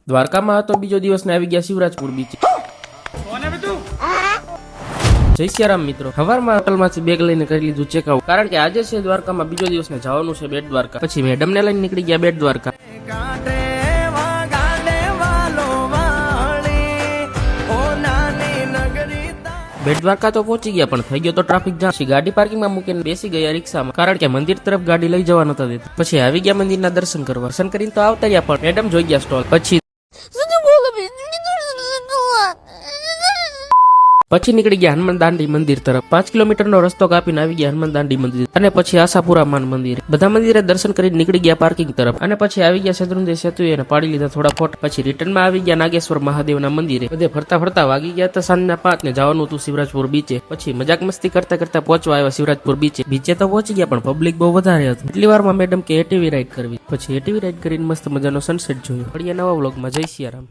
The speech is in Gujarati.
દ્વારકામાં હતો બીજો દિવસ ને આવી ગયા શિવરાજપુર બીચ। જય સિયારામ મિત્રો, સવારમાં હોટલમાંથી બેગ લઈને કરી લીધું ચેકઆઉટ, કારણ કે આજે છે દ્વારકામાં બીજો દિવસ ને જવાનું છે બેટ દ્વારકા। પછી મેડમ ને લઈને નીકળી ગયા બેટ દ્વારકા। બેટ દ્વારકા તો પહોંચી ગયા પણ થઈ ગયો તો ટ્રાફિક જામ। પછી ગાડી પાર્કિંગમાં મૂકીને બેસી ગયા રિક્ષામાં, કારણ કે મંદિર તરફ ગાડી લઈ જવા નતા દેતા। પછી આવી ગયા મંદિરના દર્શન કરવા। દર્શન કરીને તો આવતા રહ્યા પણ મેડમ જોઈ ગયા સ્ટોલ। પછી નીકળી ગયા હનુમાન દાંડી મંદિર તરફ। 5 કિલોમીટરનો રસ્તો કાપીને આવી ગયા હનુમાન દાંડી મંદિર અને પછી આશાપુરા માન મંદિર। બધા મંદિરે દર્શન કરીને નીકળી ગયા પાર્કિંગ તરફ અને પછી આવી ગયા શત્રુંજય સેતુએ અને પાડી લીધા થોડા ફોટા। પછી રિટર્નમાં આવી ગયા નાગેશ્વર મહાદેવના મંદિરે। બધે ફરતા ફરતા વાગી ગયા તો સાંજના 5 ને જવાનું હતું શિવરાજપુર બીચે। પછી મજાક મસ્તી કરતા કરતા પહોંચવા આવ્યા શિવરાજપુર બીચે। બીચે તો પહોંચી ગયા પણ પબ્લિક બહુ વધારે હતું। એટલી વારમાં મેડમ કે એટીવી રાઈડ કરવી। પછી એટીવી રાઈડ કરીને મસ્ત મજાનો સનસેટ જોયો। મળીએ નવા વ્લોગમાં। જય સિયારામ।